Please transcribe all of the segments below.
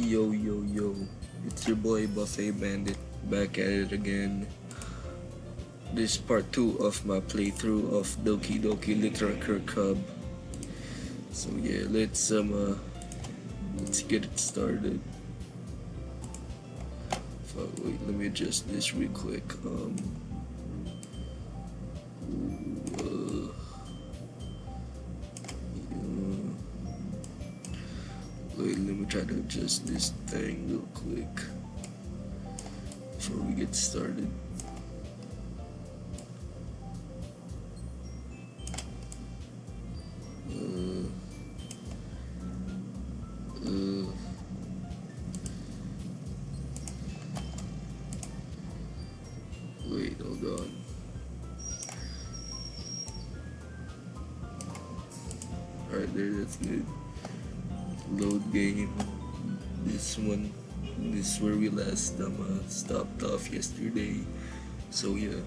Yo yo yo, it's your boy Buffet Bandit back at it again. This is part 2 of my playthrough of Doki Literature Club. So yeah, let's get it started. Wait, let me adjust this real quick. Wait, let me try to adjust this thing real quick before we get started. Wait, hold on. Alright, there, that's good. Load game. This is where we last stopped off yesterday. So yeah,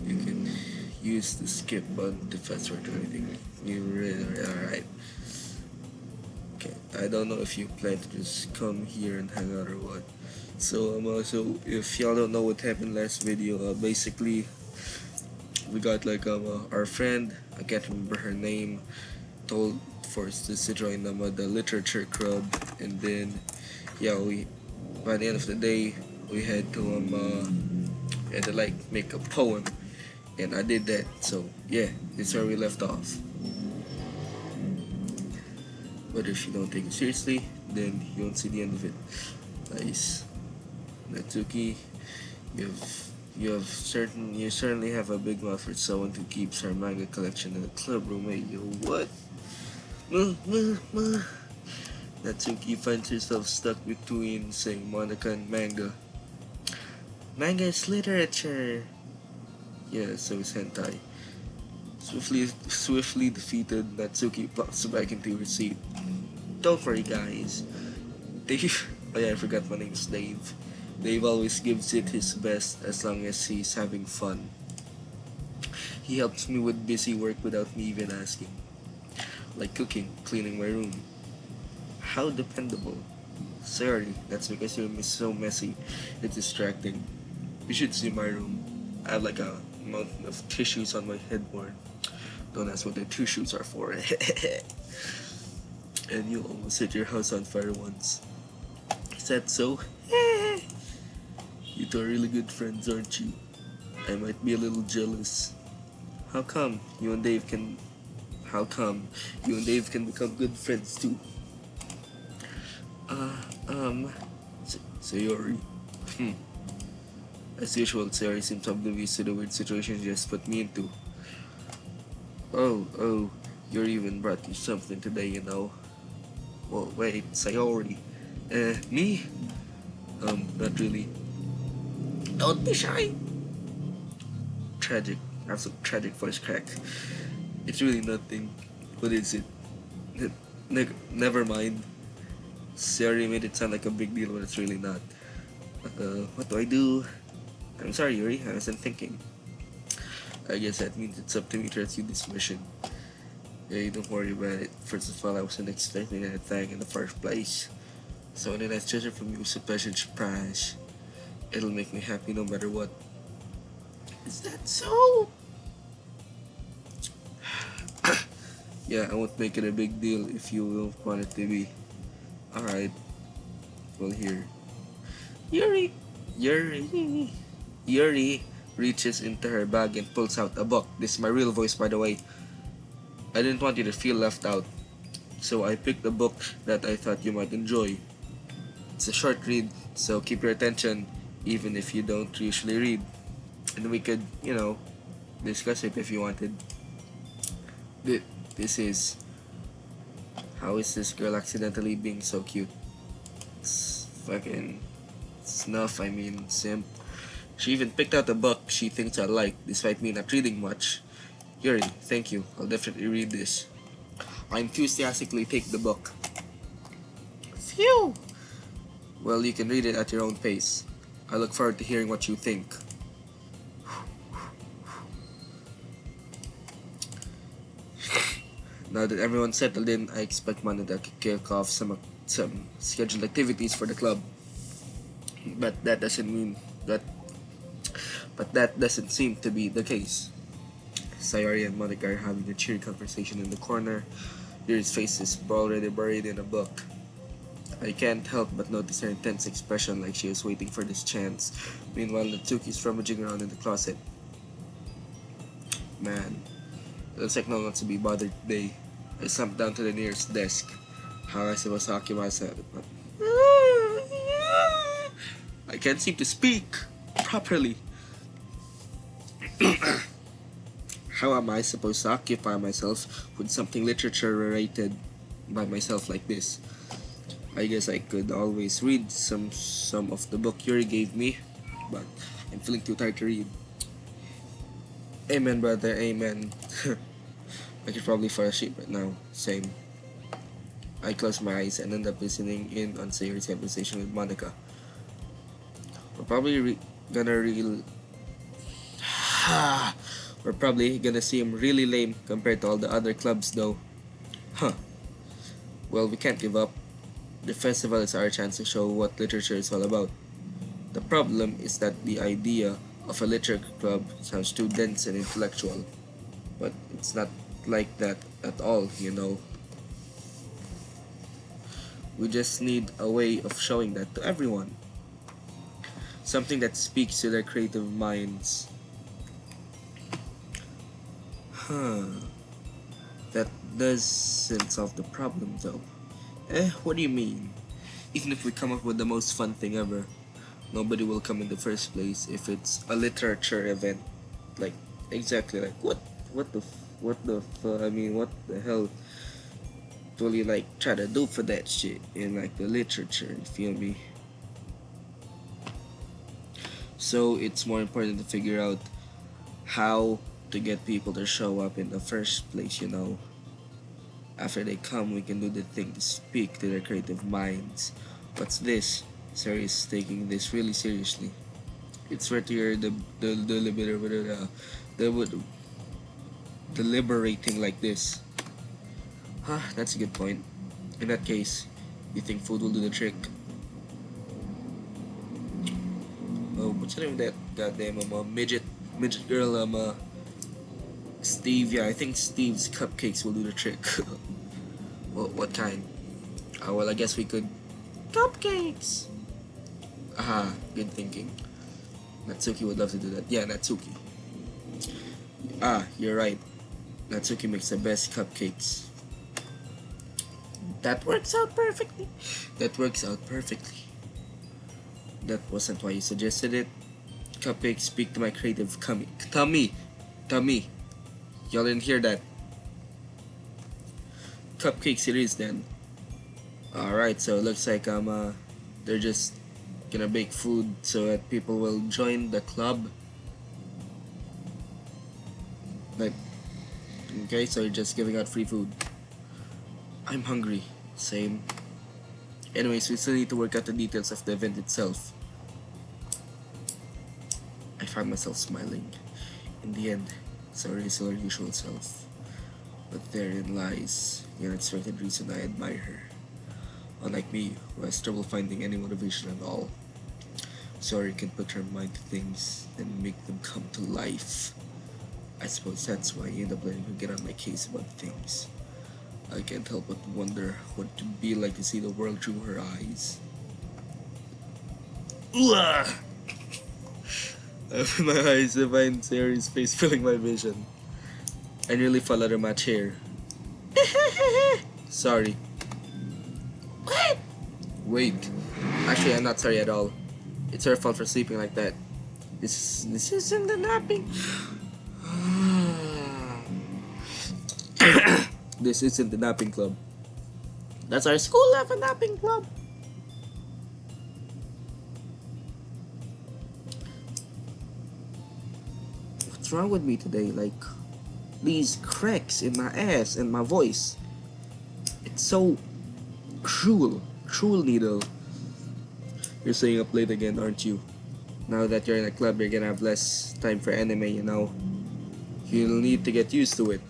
you can use the skip button to fast forward to anything. Alright. Okay, I don't know if you plan to just come here and hang out or what. So so if y'all don't know what happened last video, basically we got like our friend, I can't remember her name, told for us to join the literature club, and then yeah, we by the end of the day we had to like make a poem, and I did that. So yeah, this is where we left off. But if you don't take it seriously, then you won't see the end of it. Nice. Natsuki, you certainly have a big mouth for someone who keeps her manga collection in the club room. Hey, yo, what? Natsuki finds herself stuck between saying Monica and manga. Manga is literature. Yeah, so is hentai. Swiftly defeated, Natsuki plops back into her seat. Don't worry, guys. Dave. Oh yeah, I forgot my name is Dave. Dave always gives it his best as long as he's having fun. He helps me with busy work without me even asking. Like cooking, cleaning my room. How dependable. Sorry, that's because your room is so messy. It's distracting. You should see my room. I have like a mountain of tissues on my headboard. Don't ask what the tissues are for. And you almost set your house on fire once. Is that so? You two are really good friends, aren't you? I might be a little jealous. How come you and Dave can become good friends too? Sayori. As usual, Sayori seems oblivious to the weird situation you just put me into. Oh, you're even brought you something today, you know. Well, wait, Sayori. Me? Not really. Don't be shy. Tragic. I have some tragic voice crack. It's really nothing. What is it? Never mind. Sayori made it sound like a big deal, but it's really not. What do I do? I'm sorry, Yuri. I wasn't thinking. I guess that means it's up to me to rescue this mission. Hey, don't worry about it. First of all, I wasn't expecting an attack in the first place. So when I treasure from you is a pleasant surprise. It'll make me happy no matter what. Is that so? Yeah, I won't make it a big deal if you don't want it to be. Alright. Well, here. Yuri reaches into her bag and pulls out a book. This is my real voice, by the way. I didn't want you to feel left out, so I picked a book that I thought you might enjoy. It's a short read, so keep your attention, even if you don't usually read. And we could, discuss it if you wanted. This is... How is this girl accidentally being so cute? It's fucking... Snuff, simp. She even picked out a book she thinks I like, despite me not reading much. Yuri, thank you. I'll definitely read this. I enthusiastically take the book. Phew! Well, you can read it at your own pace. I look forward to hearing what you think. Now that everyone's settled in, I expect Monday to kick off some scheduled activities for the club. But that doesn't mean that but that doesn't seem to be the case. Sayori and Monica are having a cheery conversation in the corner. Yuri's face is already buried in a book. I can't help but notice her intense expression, like she was waiting for this chance. Meanwhile, Natsuki's rummaging around in the closet. Man, it looks like no one wants to be bothered today. I slumped down to the nearest desk. How I supposed to occupy myself? I can't seem to speak properly. How am I supposed to occupy myself with something literature related by myself like this? I guess I could always read some of the book Yuri gave me, but I'm feeling too tired to read. Amen, brother, amen. I could probably fall asleep right now. Same. I close my eyes and end up listening in on Sayori's conversation with Monica. We're probably We're probably gonna seem really lame compared to all the other clubs though. Huh. Well, we can't give up. The festival is our chance to show what literature is all about. The problem is that the idea of a literature club sounds too dense and intellectual. But it's not like that at all, you know. We just need a way of showing that to everyone. Something that speaks to their creative minds. That doesn't solve the problem though. What do you mean? Even if we come up with the most fun thing ever, nobody will come in the first place if it's a literature event. Like, exactly, like what the hell will you like try to do for that shit in like the literature, you feel me? So it's more important to figure out how to get people to show up in the first place, you know. After they come, we can do the thing to speak to their creative minds. What's this? Sari is taking this really seriously. It's rare to hear deliberating like this. Huh, that's a good point. In that case, you think food will do the trick? Oh, what's the name of that goddamn midget girl? Steve. Yeah, I think Steve's cupcakes will do the trick. Well, what kind? Well, I guess we could cupcakes. Aha, good thinking. Natsuki would love to do that. Yeah, Natsuki. You're right. Natsuki makes the best cupcakes. That works out perfectly. That wasn't why you suggested it. Cupcakes speak to my creative tummy. Y'all didn't hear that. Cupcakes it is then. Alright, so it looks like they're just gonna bake food so that people will join the club. Like, okay, so you're just giving out free food. I'm hungry. Same. Anyways, we still need to work out the details of the event itself. I find myself smiling. In the end, Sari is her usual self. But therein lies the unexpected reason I admire her. Unlike me, who has trouble finding any motivation at all, Sari can put her mind to things and make them come to life. I suppose that's why I end up letting her get on my case about things. I can't help but wonder what it would be like to see the world through her eyes. I open my eyes to find Sari's face filling my vision. I nearly fell out of my chair. Sorry. What? Wait. Actually, I'm not sorry at all. It's her fault for sleeping like that. This isn't the napping. This isn't the napping club. That's our school level napping club. What's wrong with me today? Like, these cracks in my ass and my voice. It's so cruel. Cruel needle. You're staying up late again, aren't you? Now that you're in a club, you're gonna have less time for anime, you know. You'll need to get used to it.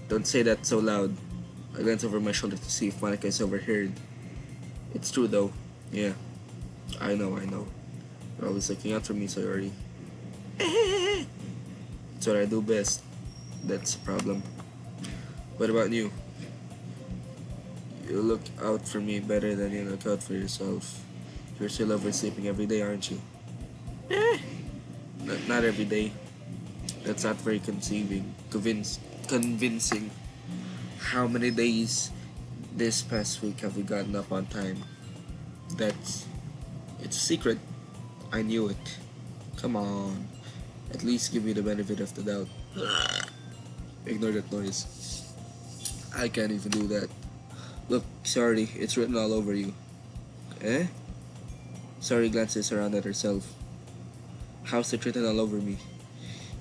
Don't say that so loud. I glance over my shoulder to see if Monica is overheard. It's true though. Yeah, I know. You're always looking out for me, Sayori. It's what I do best. That's a problem. What about you? You look out for me better than you look out for yourself. You're still oversleeping every day, aren't you? Eh, not every day. That's not very convincing. How many days this past week have we gotten up on time? That's... It's a secret. I knew it. Come on. At least give me the benefit of the doubt. Ignore that noise. I can't even do that. Look, sorry, it's written all over you. Eh? Sorry glances around at herself. How's it written all over me?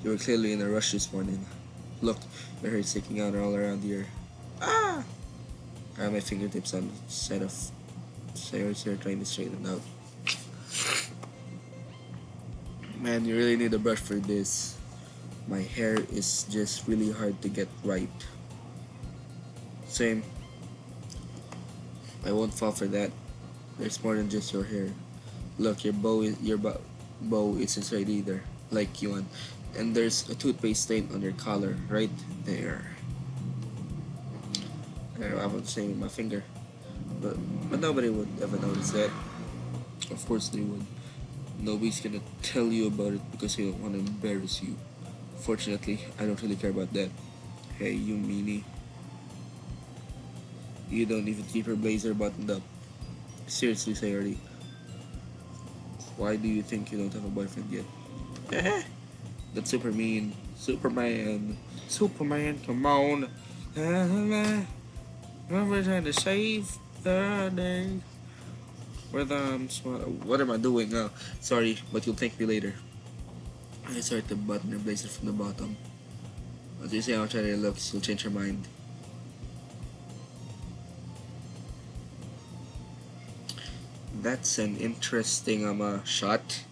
You were clearly in a rush this morning. Look, your hair's sticking out all around here. Ah! I have my fingertips on the side of Sayori's hair trying to straighten it out. Man, you really need a brush for this. My hair is just really hard to get right. Same. I won't fall for that. There's more than just your hair. Look, bow isn't right either, like you want. And there's a toothpaste stain on your collar, right there. I was saying with my finger, but nobody would ever notice that. Of course they would. Nobody's gonna tell you about it because they don't want to embarrass you. Fortunately, I don't really care about that. Hey, you meanie. You don't even keep your blazer buttoned up. Seriously, Sayori. Why do you think you don't have a boyfriend yet? That's super mean. Superman, come on. We're trying to save the day. What am I doing now? Sorry, but you'll thank me later. I started to button her blazer from the bottom. As you see how tired it looks, you'll change your mind. That's an interesting shot.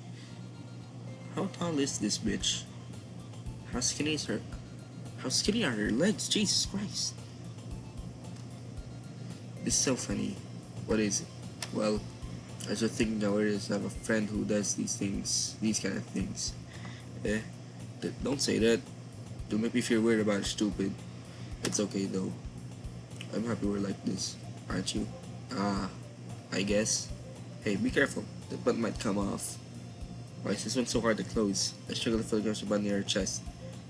How tall is this bitch? How skinny is her? How skinny are her legs? Jesus Christ. It's so funny. What is it? Well, I was just thinking nowadays I have a friend who does these kind of things. Eh? Don't say that. Don't make me feel weird about it, stupid. It's okay though. I'm happy we're like this, aren't you? I guess. Hey, be careful. The button might come off. Why is this one so hard to close? I struggle to feel the button near her chest.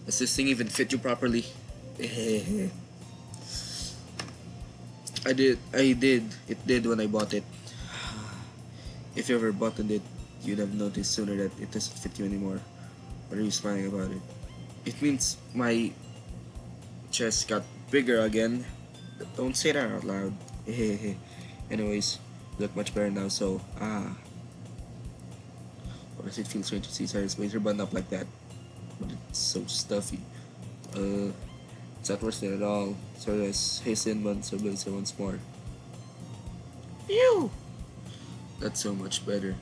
Does this thing even fit you properly? I did. It did when I bought it. If you ever buttoned it, you'd have noticed sooner that it doesn't fit you anymore. What are you smiling about it? It means my chest got bigger again. Don't say that out loud. Anyways, you look much better now, so Or does it feel strange to see Cyrus blazer button up like that? But it's so stuffy. It's not worse than at all. Cyrus hastened buttons her blazer once more. Phew! That's so much better.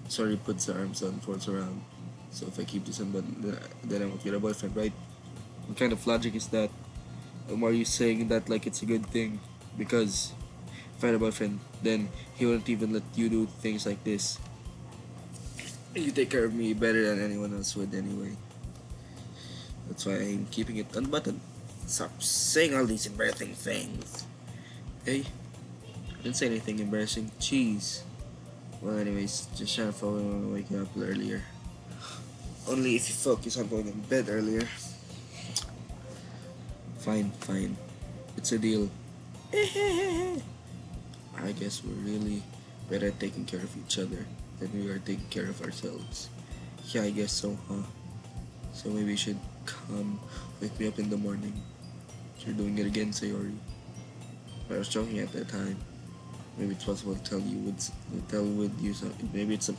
Sorry puts her arms on towards around. So if I keep this unbuttoned, then I won't get a boyfriend, right? What kind of logic is that? And why are you saying that like it's a good thing? Because if I had a boyfriend, then he wouldn't even let you do things like this. You take care of me better than anyone else would anyway. That's why I'm keeping it unbuttoned. Stop saying all these embarrassing things. Hey, I didn't say anything embarrassing. Jeez. Well, anyways, just trying to follow on waking up earlier. Only if you focus on going in bed earlier. Fine. It's a deal. I guess we're really better at taking care of each other than we are taking care of ourselves. Yeah, I guess so, huh? So maybe you should come wake me up in the morning. You're doing it again, Sayori. But I was joking at that time. Maybe it's possible to tell with you something. Maybe it's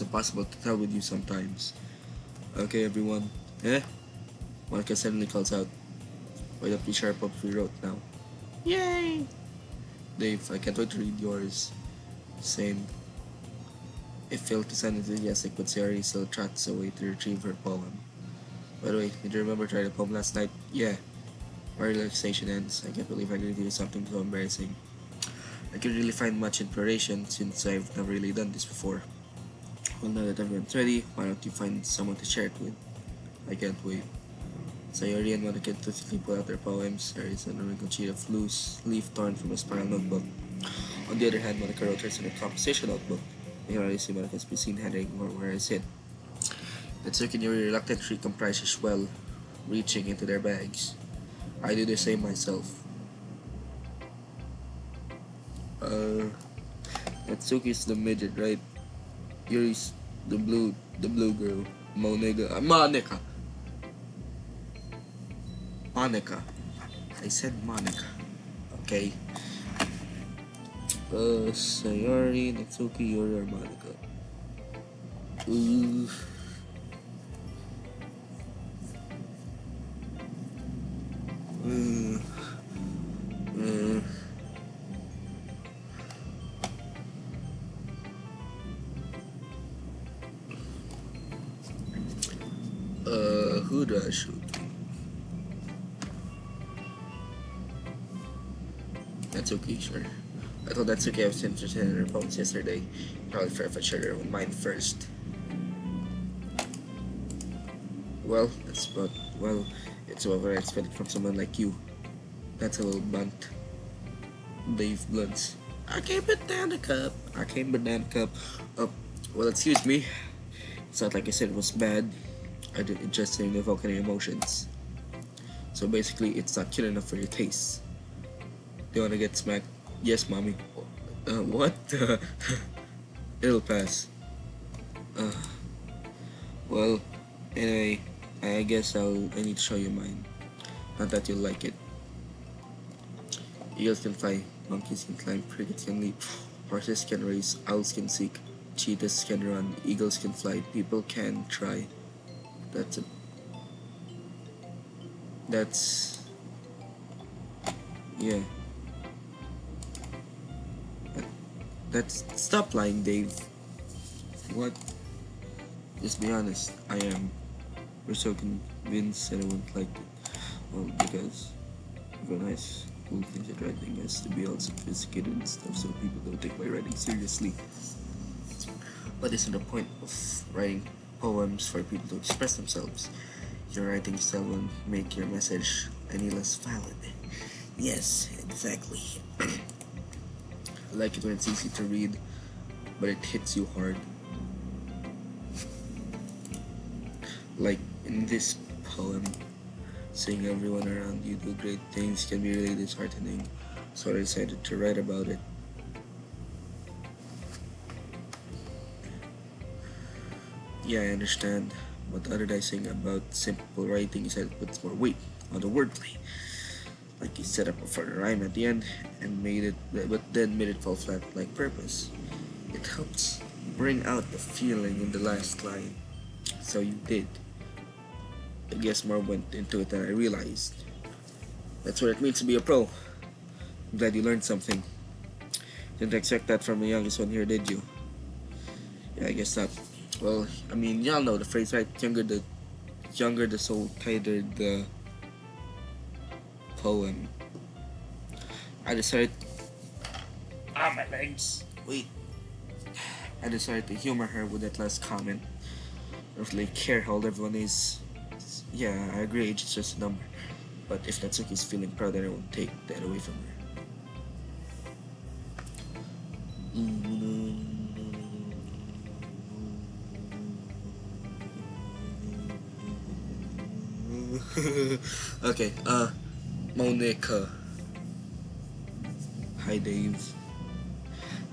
impossible to tell with you sometimes. Okay, everyone. Monica suddenly calls out. Why don't we sharp up we wrote now? Yay! Dave, I can't wait to read yours. Same. It failed to sound enthusiastic, but Sayori still trots away to retrieve her poem. By the way, did you remember to write a poem last night? Yeah. Where relaxation ends. I can't believe I agreed to do something so embarrassing. I can't really find much inspiration since I've never really done this before. Well, now that everyone's ready, why don't you find someone to share it with? I can't wait. Sayori and Monica enthusiastically pull out their poems. There is an wrinkled sheet of loose leaf torn from a spiral notebook. On the other hand, Monica wrote hers in a composition notebook. I can already see Monica's be seen heading where is it. Natsuki and Yuri reluctantly comprise as well, reaching into their bags. I do the same myself. Natsuki's the midget, right? Yuri's the blue girl. Monica. Monica. I said Monica. Okay. Sayori, Natsuki, Yuri, or Monica. Uh, uh, who do I shoot? Natsuki, sure. I told Natsuki I was interested in her poems yesterday. Probably fair if I shared her with mine first. Well, it's what I expected from someone like you. That's a little blunt. Dave Bloods. I came banana cup. Well, excuse me. It's not like I said it was bad. It just didn't evoke any emotions. So basically, it's not cute enough for your taste. Do you wanna get smacked? Yes, mommy. What? It'll pass. Uh, well, anyway, I guess I need to show you mine. Not that you'll like it. Eagles can fly, monkeys can climb, crickets can leap, horses can race, owls can seek, cheetahs can run, eagles can fly, people can try. That's it. That's... yeah. That's... Stop lying, Dave. What? Just be honest, I am. We're so convinced that I won't like it. Well, because of a nice cool things at writing has to be all sophisticated and stuff so people don't take my writing seriously. But isn't the point of writing poems for people to express themselves? Your writing style won't make your message any less valid. Yes, exactly. I like it when it's easy to read, but it hits you hard. Like in this poem, seeing everyone around you do great things can be really disheartening, so I decided to write about it. Yeah, I understand, but the other nice thing about simple writing is that it puts more weight on the wordplay. Like you set up a further rhyme at the end and but then made it fall flat like purpose. It helps bring out the feeling in the last line. So you did. I guess more went into it than I realized. That's what it means to be a pro. I'm glad you learned something. Didn't expect that from the youngest one here, did you? Yeah, I guess not. Well, I mean, y'all know the phrase, right? Younger the soul, tighter the poem. I decided... my legs. Wait. I decided to humor her with that last comment. I don't really care how old everyone is. Yeah, I agree, age is just a number. But if Natsuki's feeling proud, then I won't take that away from her. Okay, Monica. Hi, Dave.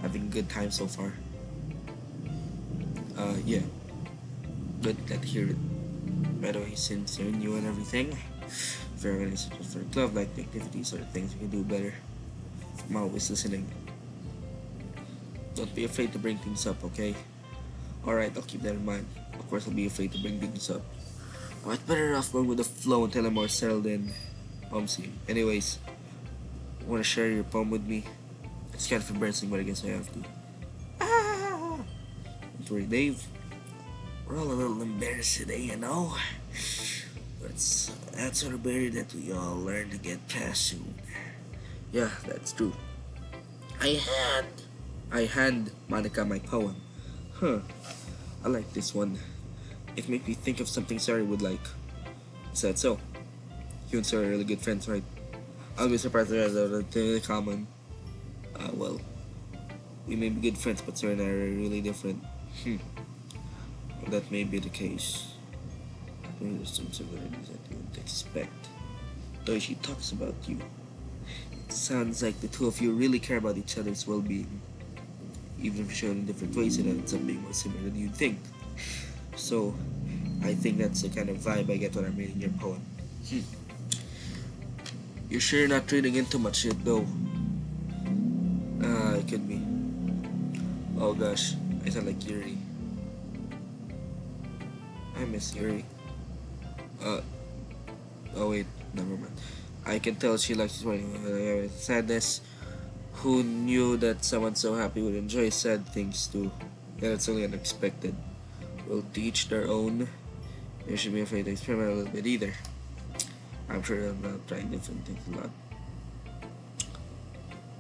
Having a good time so far. Yeah. Good, glad to hear it. By the way, since you're new and everything, if you're organizing for club like activities or things we can do better, I'm always listening. Don't be afraid to bring things up, okay? Alright, I'll keep that in mind. Of course, I'll be afraid to bring things up. But better off going with the flow until I'm more settled in. See. Anyways, wanna share your poem with me? It's kind of embarrassing, but I guess I have to. Don't worry, Dave. We're all a little embarrassed today, you know. Let's That's a barrier that we all learn to get past soon. Yeah, that's true. I hand I hand Monica my poem. Huh, I like this one. It made me think of something Sarah would like. Is that so? You and Sarah are really good friends, right? I'll be surprised if there's other thing in common. Well, we may be good friends, but Sarah and I are really different. Hmm, well, that may be the case. Maybe there's some similarities that you wouldn't expect. The way she talks about you. It sounds like the two of you really care about each other's well-being. Even if shown in different ways, it ends up being more similar than you'd think. So, I think that's the kind of vibe I get when I'm reading your poem. Hmm. You're sure you're not reading into much yet, though? It could be. Oh gosh, I sound like Yuri. I miss Yuri. Uh, oh wait, never mind. I can tell she likes writing sadness. Who knew that someone so happy would enjoy sad things too? Yeah, it's only unexpected. Will teach their own. You should be afraid to experiment a little bit either. I'm sure I'm not trying different things a lot.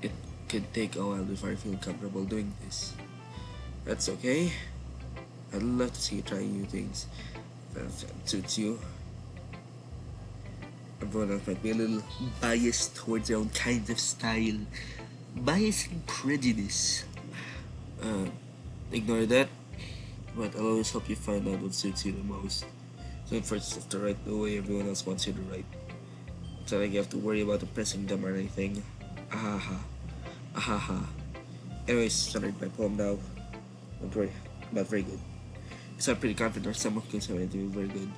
It could take a while before I feel comfortable doing this. That's okay. I'd love to see you try new things. If it suits you. Everyone else might be a little biased towards their own kind of style. Bias and prejudice. Uh, Ignore that. But I'll always help you find out what suits you the most. Don't force yourself to write the way everyone else wants you to write. It's not like you have to worry about impressing them or anything. Ahaha. Ahaha. Anyways, started my poem now. Don't worry, not very good. So I'm pretty confident or someone can say it to be very good.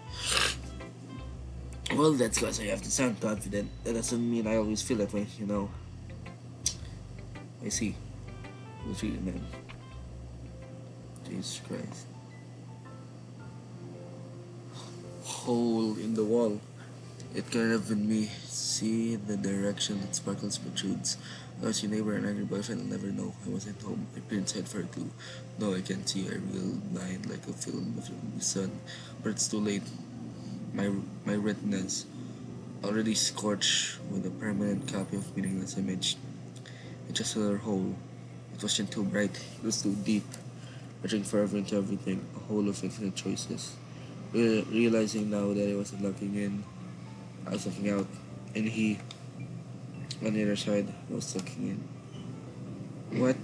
Well, that's because I have to sound confident. That doesn't mean I always feel that way, you know. I see. Let's read it, man. Jesus Christ. Hole in the wall. It can't have been me. See the direction that sparkles protrudes. I was your neighbor and angry boyfriend. I'll never know. I wasn't home. My parents had for too. No, I can't see. I real blind like a film of the sun. But it's too late. My retinas already scorched with a permanent copy of meaningless image. It's just another hole. It wasn't too bright. It was too deep. Reaching forever into everything. A hole of infinite choices. Realizing now that I wasn't looking in, I was looking out, and he, on the other side, was looking in. What?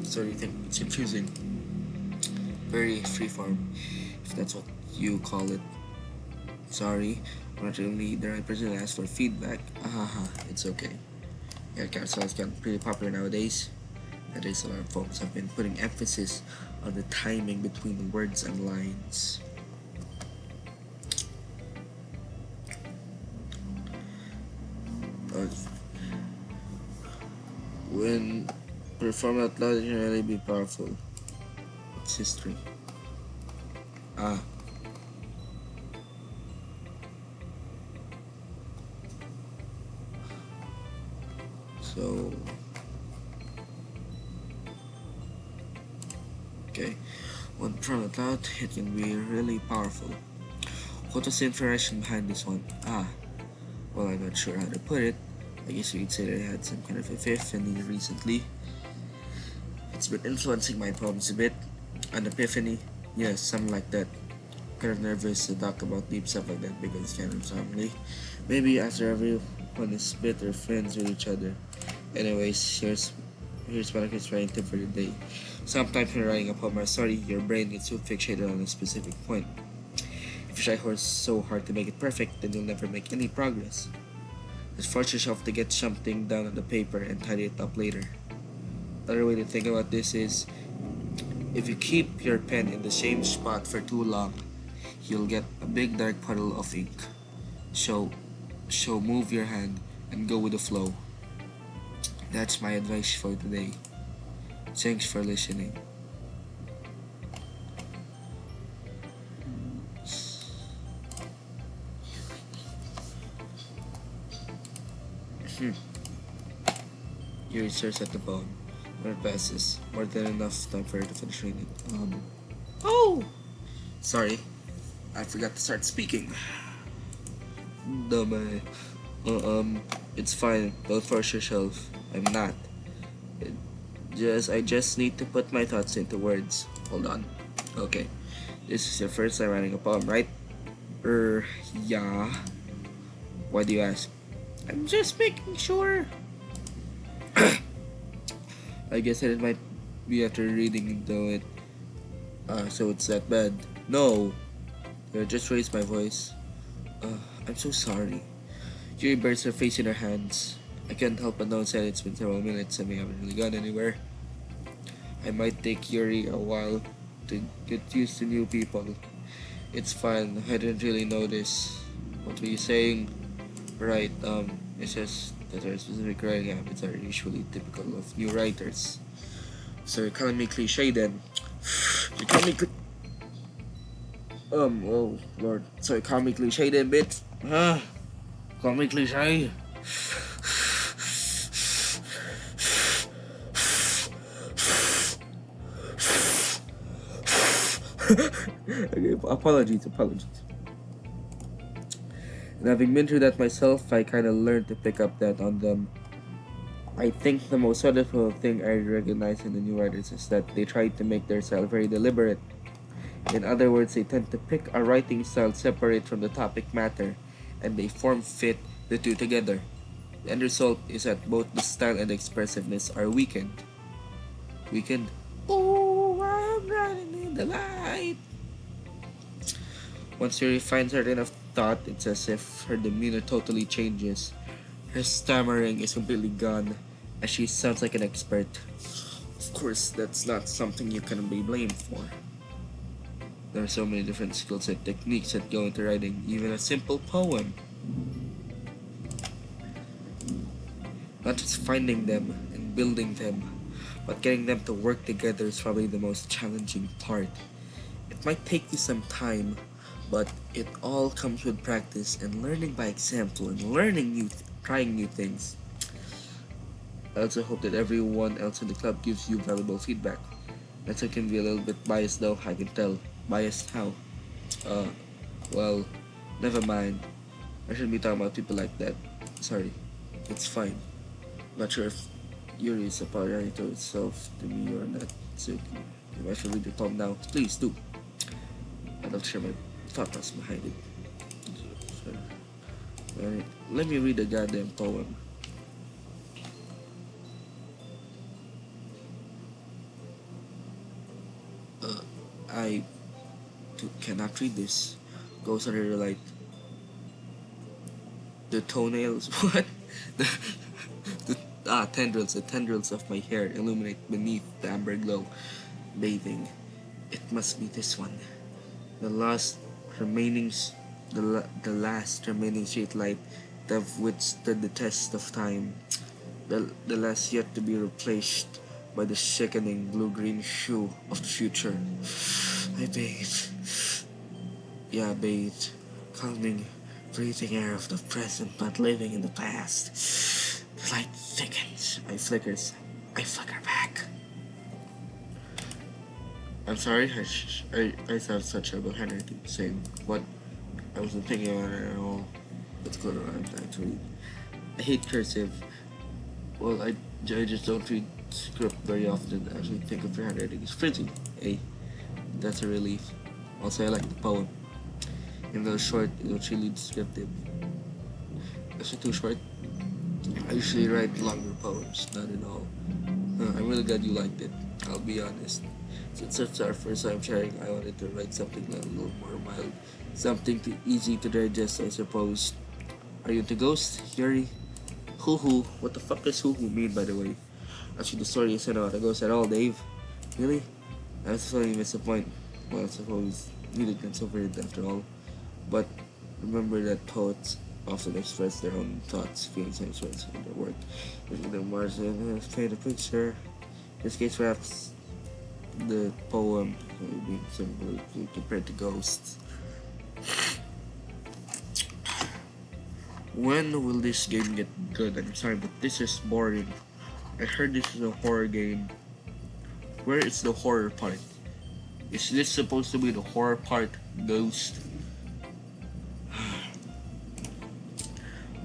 So do you think it's confusing? Very freeform, if that's what you call it. Sorry, I'm not really the right person to ask for feedback. Ahaha, it's okay. Yeah, carousel has gotten pretty popular nowadays. Nowadays, a lot of folks have been putting emphasis on the timing between the words and lines. When performed out loud, it can really be powerful. It's history. Ah. So. Okay. When performed out loud, it can be really powerful. What was the inspiration behind this one? Ah. Well, I'm not sure how to put it. I guess you could say that I had some kind of epiphany recently. It's been influencing my poems a bit. An epiphany? Yes, something like that. Kind of nervous to talk about deep stuff like that because it's kind of family. Maybe after everyone is bitter friends with each other. Anyways, here's what I was trying to for the day. Sometimes when writing a poem or story, your brain gets too fixated on a specific point. If you try so hard to make it perfect, then you'll never make any progress. Just force yourself to get something down on the paper and tidy it up later. Another way to think about this is, if you keep your pen in the same spot for too long, you'll get a big dark puddle of ink. So move your hand and go with the flow. That's my advice for today. Thanks for listening. You research at the bone. When it passes, more than enough time for her to finish reading. Oh! Sorry, I forgot to start speaking. Dumbahh. Uh, um, it's fine. Don't force yourself. I'm not. It I just need to put my thoughts into words. Hold on. Okay. This is your first time writing a poem, right? Yeah. Why do you ask? I'm just making sure. I guess it might be after reading into it. So it's that bad. No. I just raised my voice. I'm so sorry. Yuri buries her face in her hands. I can't help but notice that it's been several minutes and we haven't really gone anywhere. I might take Yuri a while to get used to new people. It's fine. I didn't really notice. What were you saying? Right, it's just that our specific writing habits are usually typical of new writers. So you're calling me cliche then? You call me oh lord. So you call me cliche then, bitch? Huh? Call me cliche? Okay, apologies. And having been through that myself, I kind of learned to pick up that on them. I think the most wonderful thing I recognize in the new writers is that they try to make their style very deliberate. In other words, they tend to pick a writing style separate from the topic matter, and they form fit the two together. The end result is that both the style and the expressiveness are weakened. Weakened? Oh, I'm running in the light. Once she refines her train of thought, it's as if her demeanor totally changes. Her stammering is completely gone, as she sounds like an expert. Of course, that's not something you can be blamed for. There are so many different skills and techniques that go into writing even a simple poem. Not just finding them and building them, but getting them to work together is probably the most challenging part. It might take you some time, but it all comes with practice and learning by example and trying new things. I also hope that everyone else in the club gives you valuable feedback. That I can be a little bit biased though, I can tell. Biased how? Uh, well, never mind. I shouldn't be talking about people like that. Sorry. It's fine. Not sure if Yuri is apologizing to itself to me or not. So if I should read the poem now, please do. I'd love to share my thought process behind it. Alright, let me read the goddamn poem. I cannot read this. Goes under the light. The toenails, what? The, the tendrils of my hair illuminate beneath the amber glow, bathing. It must be this one. The last remaining, the last remaining street light that have withstood the test of time. The last yet to be replaced by the sickening blue-green hue of the future. I bathe. Yeah, bathe. Calming, breathing air of the present, but living in the past. The light thickens. I flicker back. I'm sorry, I sound such a handwriting saying what I wasn't thinking about it at all. Let's go around to read. I hate cursive. Well, I just don't read script very often. I actually think of your handwriting is pretty. Hey, that's a relief. Also, I like the poem. Even though it's short, it was really descriptive. Is it too short? I usually write longer poems, not at all. I'm really glad you liked it. I'll be honest. Since it's our first time sharing, I wanted to write something a little more mild. Something easy to digest, I suppose. Are you into ghosts, Yuri? Hoo-hoo. What the fuck does hoo-hoo mean, by the way? Actually, the story isn't about a ghost at all, Dave. Really? I was feeling you missed the point. Well, I suppose you did get over it after all. But remember that poets often express their own thoughts, feelings, and experiences in their work. If the Mars paint a picture. In this case, perhaps the poem may be simply compared to ghosts. When will this game get good? I'm sorry, but this is boring. I heard this is a horror game. Where is the horror part? Is this supposed to be the horror part, Ghost?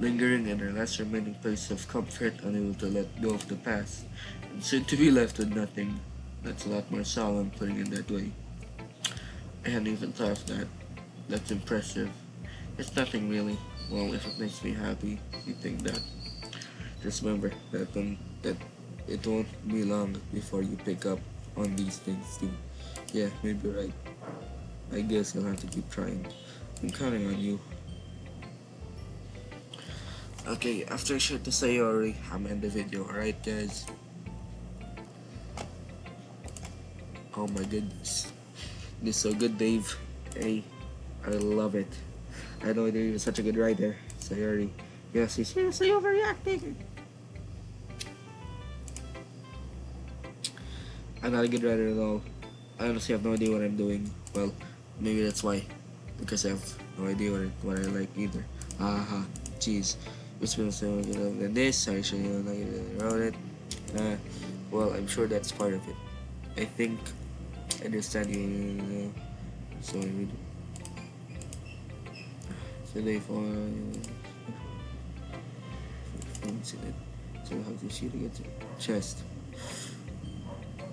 lingering in our last remaining place of comfort, unable to let go of the past, and soon to be left with nothing. That's a lot more solemn putting it that way. I hadn't even thought of that. That's impressive. It's nothing really. Well, if it makes me happy, you think that. Just remember that it won't be long before you pick up on these things too. Yeah, maybe right. I guess I'll have to keep trying. I'm counting on you. Okay, after I share the sayori, I'm in the video, alright guys? Oh my goodness. This is so good, Dave. Hey, I love it. I know Dave is such a good writer. Sayori. Yes, he's seriously overreacting. I'm not a good writer at all. I honestly have no idea what I'm doing. Well, maybe that's why. Because I have no idea what I like either. Haha, jeez. It's been so good than this. I should have wrote it. Well, I'm sure that's part of it. I think I understand you. So I read it. So they find in it. So how to shoot against her chest.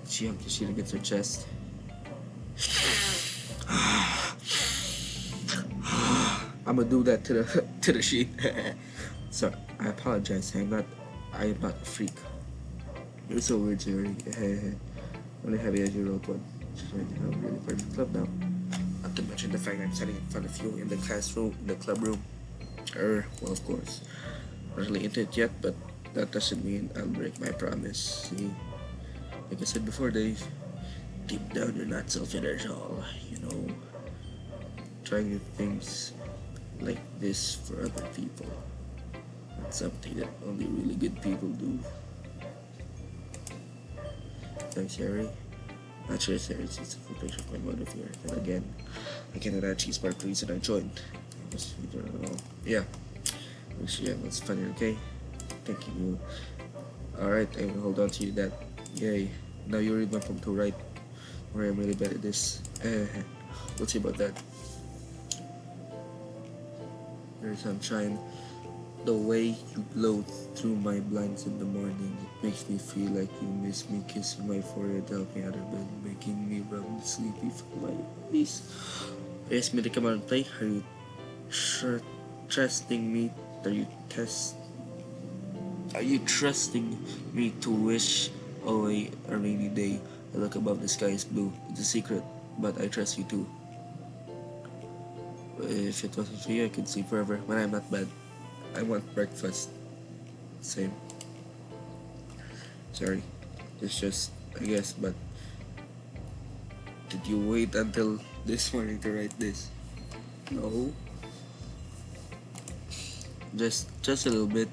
She hugged the sheet against her chest. I'm gonna do that to the sheet. Sorry, I apologize. I am not a freak. You're so weird, Jerry. Only heavy as you wrote one. Just right now, I'm really part of the club now. Not to mention the fact I'm standing in front of you in the classroom, in the club room. Well, of course. Not really into it yet, but that doesn't mean I'll break my promise. See, like I said before, Dave, deep down you're not selfish at all. You know, trying new things like this for other people. That's something that only really good people do. Thanks, Harry. Actually, Harry, it's a full picture of my mother here. And again, I cannot actually spark the reason I joined. Yeah. Yeah, that's funny, okay? Thank you. Alright, I will hold on to you that. Yay. Now you read my poem too, right? Or I'm really bad at this. We'll see about that. There's sunshine. The way you glow through my blinds in the morning, it makes me feel like you miss me, kissing my forehead, helping out of bed, making me rub sleepy from my face. Ask me to come out and play. Are you trusting me? Are you trusting me to wish away a rainy day? I look above, the sky is blue. It's a secret, but I trust you too. If it wasn't for you, I could sleep forever. But I'm not bad. I want breakfast. Same. Sorry. It's just, I guess, but did you wait until this morning to write this? No. Just a little bit.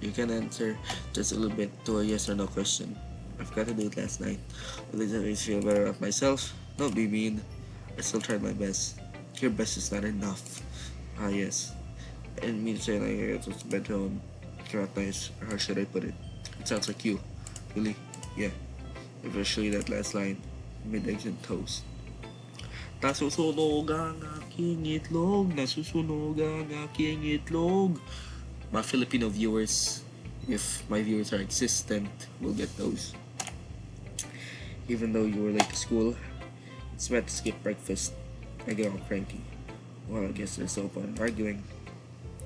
You can answer just a little bit to a yes or no question. I forgot to do it last night. Will it make me feel better about myself? Don't be mean. I still tried my best. Your best is not enough. Ah, yes. I didn't mean to say like it was bedroom. Not nice. Or how should I put it? It sounds like you. Really? Yeah. Especially that last line. Mid-eggs and toast. Nasusunog ang aking itlog. Nasusunog ang aking itlog. My Filipino viewers, if my viewers are existent, will get those. Even though you were late to school, it's meant to skip breakfast. I get all cranky. Well, I guess there's no point in arguing.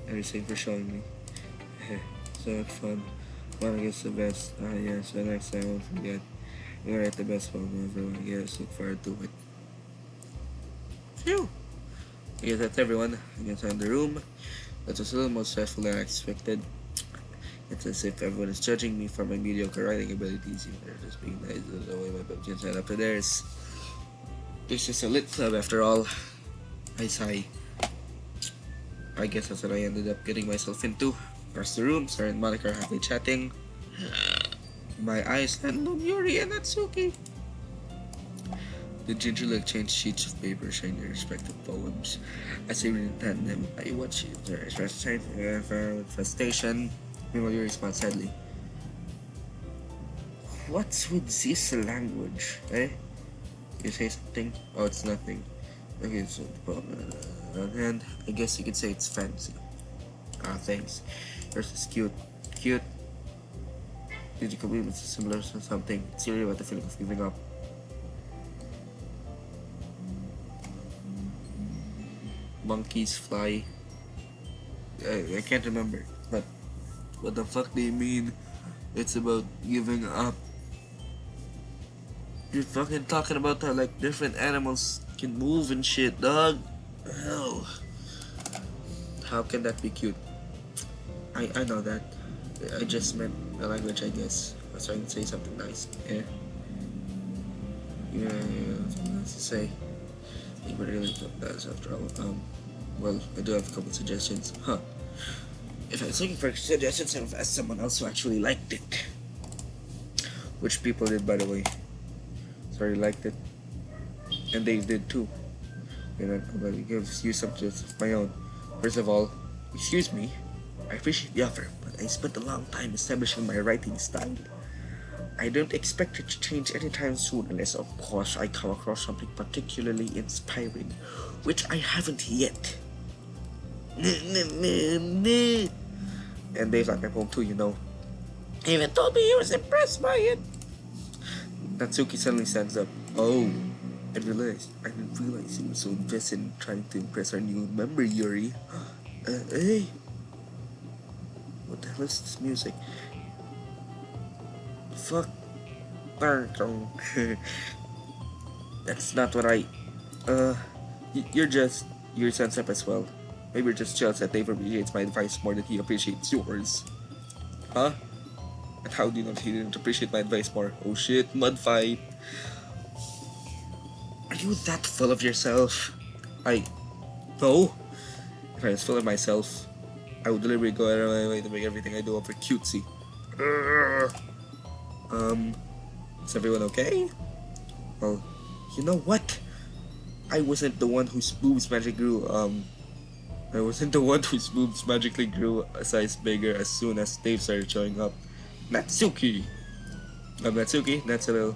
And you're saying for showing me. So much fun. Well, I guess the best. Yeah, so next time I won't forget. You're write the best poem ever. I guess look forward to it. Phew! I guess that's everyone. I guess I'm in the room. That was a little more stressful than I expected. It's as if everyone is judging me for my mediocre writing abilities. Even they're just being nice the way my book gets right up to theirs. It's just a lit club after all. I sigh. I guess that's what I ended up getting myself into. Across the room, Sarah and Monica are happily chatting. My eyes land on Yuri and Natsuki. The gingerly exchanged sheets of paper showing their respective poems. As they read in tandem, I watch their frustration. Meanwhile, Yuri responds sadly. What's with this language, eh? You say something? Oh, it's nothing. Okay, so the poem on hand, I guess you could say it's fancy. Ah, thanks. versus cute. Cute. Did you compete with similar to something? It's really about the feeling of giving up. Monkeys fly. I can't remember, but what the fuck do you mean? It's about giving up. You're fucking talking about how like different animals can move and shit, dog. Hell, how can that be cute? I know that. I just meant the language, I guess. I was trying to say something nice. Yeah. Yeah, something nice to say. You would really took that after all. Well, I do have a couple suggestions. Huh. If I was looking for suggestions, I would have asked someone else who actually liked it. Which people did, by the way. Sorry, liked it. And they did too. You know, I'm gonna give you some tips of my own. First of all, excuse me. I appreciate the offer, but I spent a long time establishing my writing style. I don't expect it to change anytime soon unless, of course, I come across something particularly inspiring, which I haven't yet. And Dave liked my poem too, you know. He even told me he was impressed by it. Natsuki suddenly stands up. Oh, I didn't realize he was so invested in trying to impress our new member, Yuri. Hey, what the hell is this music? Fuck. That's not what I. You're sense up as well. Maybe you're just jealous that Dave appreciates my advice more than he appreciates yours. Huh? And how do you know he didn't appreciate my advice more? Oh shit, mud fight. Are you that full of yourself? No. If I was full of myself, I would deliberately go out of my way to make everything I do over cutesy. Is everyone okay? Well, you know what? I wasn't the one whose boobs magically grew, magically grew a size bigger as soon as Dave started showing up. Natsuki! Natsuki, that's a little...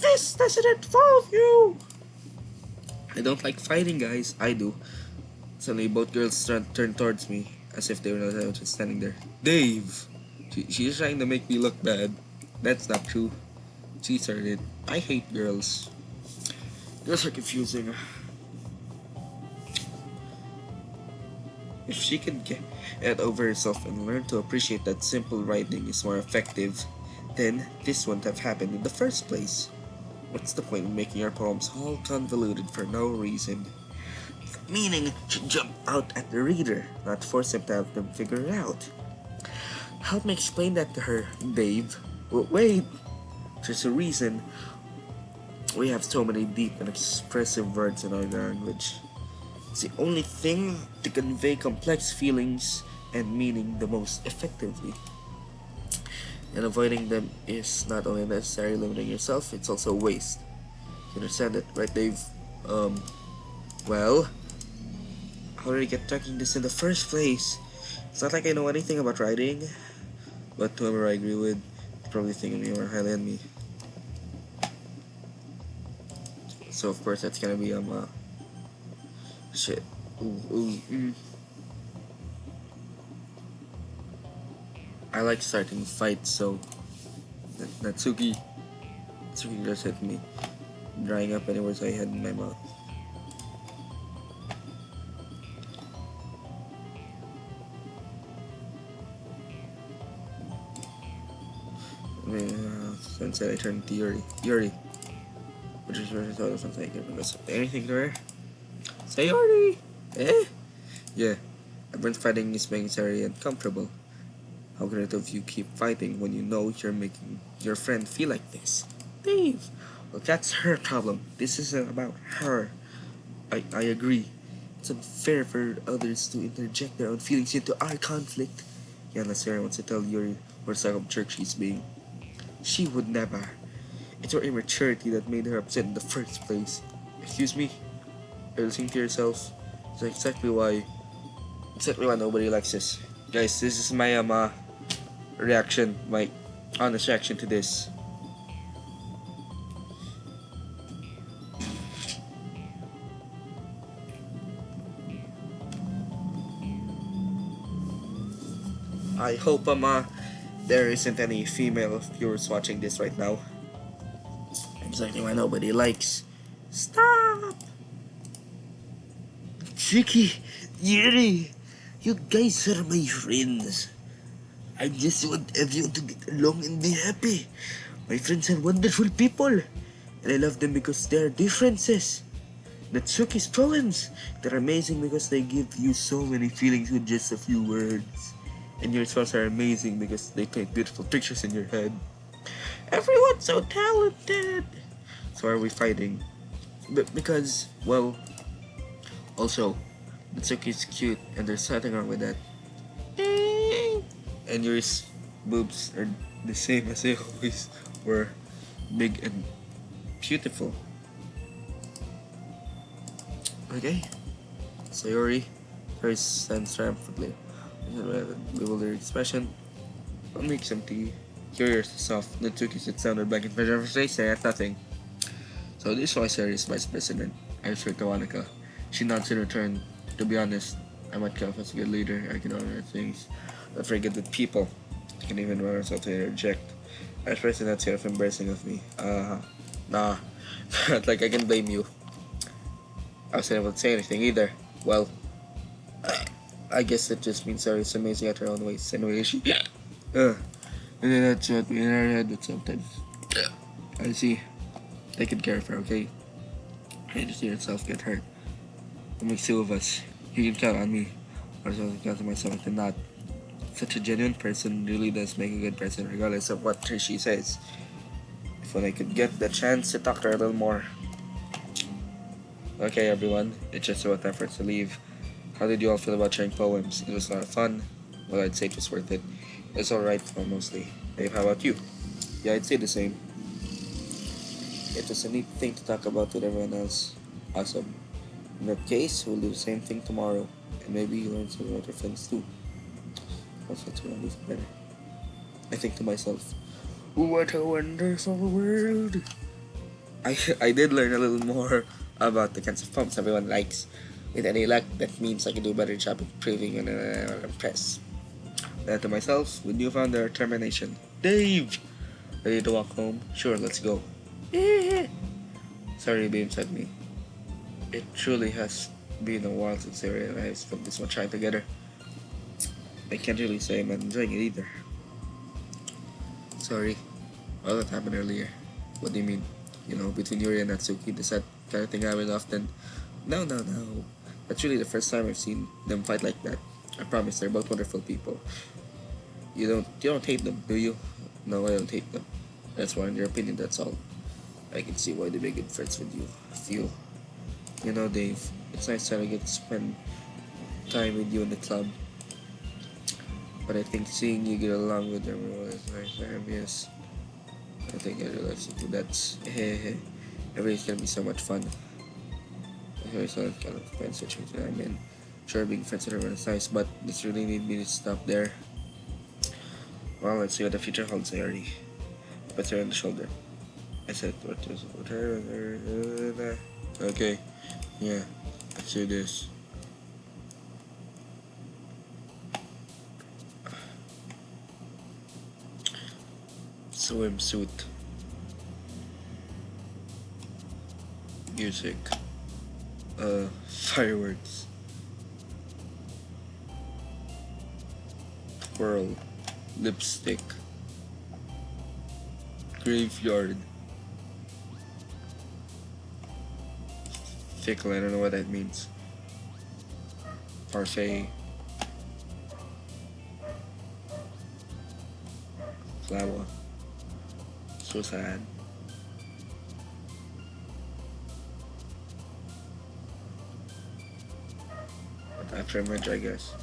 This doesn't involve you! I don't like fighting, guys. I do. Suddenly, both girls turned towards me, as if they were not just standing there. Dave! She's trying to make me look bad. That's not true. She started. I hate girls. Girls are confusing. If she could get over herself and learn to appreciate that simple writing is more effective, then this wouldn't have happened in the first place. What's the point in making our poems all convoluted for no reason? The meaning should jump out at the reader, not force him to have them figure it out. Help me explain that to her, Dave. Wait, there's a reason we have so many deep and expressive words in our language. It's the only thing to convey complex feelings and meaning the most effectively. And avoiding them is not only necessary limiting yourself, it's also a waste. You understand it, right, Dave? Well, how did I get talking this in the first place? It's not like I know anything about writing, but whoever I agree with is probably thinking me more highly than me. So of course that's gonna be shit. I like starting fights, so Natsuki just hit me, drying up any words I had in my mouth. So instead I turned to Yuri, which is very told us something I can remember. Anything to her? Say Yuri! Eh? Yeah, everyone's fighting is making Sari uncomfortable. How can it of you keep fighting when you know you're making your friend feel like this? Dave! Well, that's her problem. This isn't about her. I agree. It's unfair for others to interject their own feelings into our conflict. Yana Sarah wants to tell Yuri what sort of jerk she's being. She would never. It's her immaturity that made her upset in the first place. Excuse me? You're listening to yourself? It's exactly why nobody likes this. Guys, this is my reaction, my honest reaction to this. I hope there isn't any female viewers watching this right now. Exactly why nobody likes. Stop! Tricky, Yuri, you guys are my friends. I just want everyone to get along and be happy. My friends are wonderful people, and I love them because they are differences. Natsuki's poems, they're amazing because they give you so many feelings with just a few words. And your songs are amazing because they paint beautiful pictures in your head. Everyone's so talented. So are we fighting? Because, well, also, Natsuki's cute and there's nothing wrong with that. And your boobs are the same as they always were, big and beautiful. Okay, Sayori first stands triumphantly. Bewildered expression. I'll make some tea. Curious soft. Natsuki sits down with back in front of her face and has nothing. So this was Sayori's vice president. I refer to Kawanika. She nods in return. To be honest, I might come as a good leader. I can order things. Not very good with people. I can even run myself to interject. Vice president's kind of embarrassing of me. Nah. Not like I can blame you. I wasn't able to say anything either. Well, I guess it just means Sarah is amazing at her own ways. Anyway, is she? Yeah. And then that's what we in our head with sometimes. Yeah. I see. Take good care of her, okay? I hate to see herself get hurt. It makes two of us. You can count on me. Or so I can count on myself if not. Such a genuine person really does make a good person regardless of what she says. If only I could get the chance to talk to her a little more. Okay, everyone, it's just about time for us to leave. How did you all feel about sharing poems? It was a lot of fun. Well, I'd say it was worth it. It's alright, mostly. Dave, how about you? Yeah, I'd say the same. It was a neat thing to talk about with everyone else. Awesome. In that case, we'll do the same thing tomorrow. And maybe you learn some about your friends too. Also, it's gonna live better. I think to myself, what a wonderful world. I did learn a little more about the kinds of poems everyone likes. With any luck, that means I can do a better job of proving and impress. Then to myself, with newfound determination, Dave! Ready to walk home? Sure, let's go. Sorry, Beam said me. It truly has been a while since I realized we this much time together. I can't really say I'm enjoying it either. Sorry, all that happened earlier. What do you mean? You know, between Yuri and Natsuki, does that kind of thing happen often? No. That's really the first time I've seen them fight like that. I promise they're both wonderful people. You don't hate them, do you? No, I don't hate them. That's why, in your opinion, that's all. I can see why they make good friends with you. Feel. You know, Dave, it's nice that I get to spend time with you in the club. But I think seeing you get along with everyone is nice and obvious. I think I realize it. That's everything's gonna be so much fun. It's not kind of friend situation I'm in. Sure, being friends with everyone is nice, but this really need me to stop there. Well, let's see what the future holds, Harry. Puts her on the shoulder. I said, what her? Okay, yeah, let's do this. Swimsuit. Music. Fireworks. Twirl. Lipstick. Graveyard. Fickle, I don't know what that means. Parfait. Flower. So sad. But after image, I guess.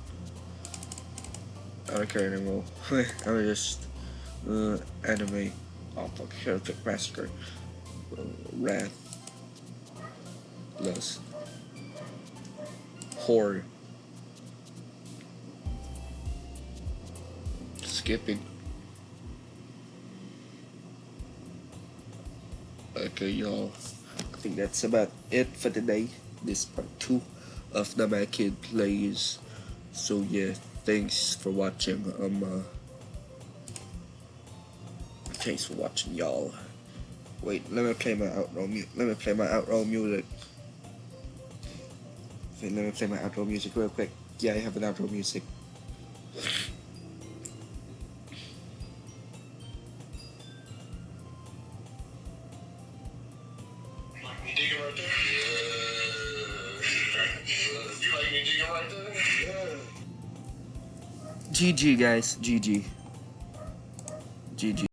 I don't care anymore. I'm just anime. Oh fuck, Perfect Massacre. Wrath. Lust. Horror. Skipping. Okay, y'all. I think that's about it for today. This part 2 of the My Kid Plays. So yeah, thanks for watching. Thanks for watching, y'all. Wait, let me play my outro music. Let me play my outro music. Wait, let me play my outro music real quick. Yeah, I have an outro music. You dig it right there? Yeah. You like me digging right there? Yeah. GG, guys. GG. GG.